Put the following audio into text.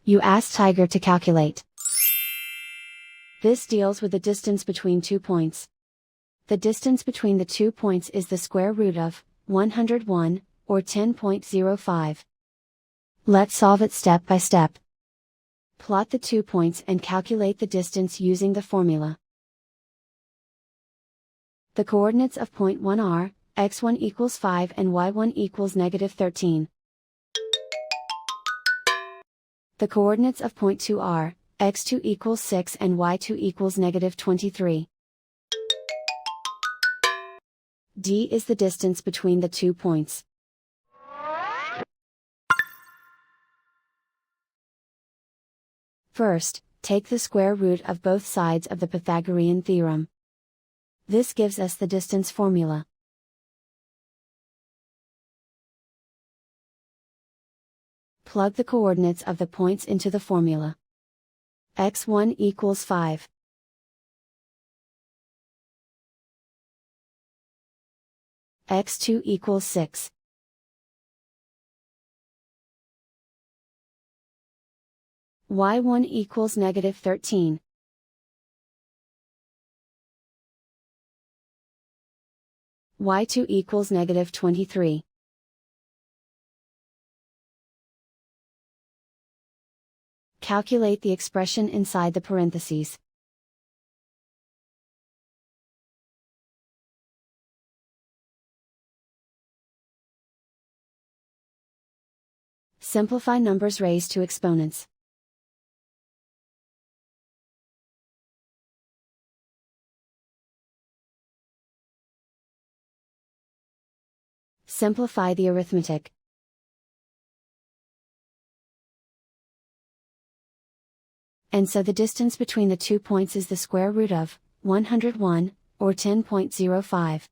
You ask Tiger to calculate. This deals with the distance between 2 points. The distance between the 2 points is the square root of 101, or 10.05. Let's solve it step by step. Plot the 2 points and calculate the distance using the formula. The coordinates of point 1 are, x1 equals 5 and y1 equals -13. The coordinates of point 2 are, x2 equals 6 and y2 equals -23. D is the distance between the 2 points. First, take the square root of both sides of the Pythagorean theorem. This gives us the distance formula. Plug the coordinates of the points into the formula. x1 equals 5. x2 equals 6. y1 equals -13. y2 equals -23. Calculate the expression inside the parentheses. Simplify numbers raised to exponents. Simplify the arithmetic. And so the distance between the 2 points is the square root of 101, or 10.05.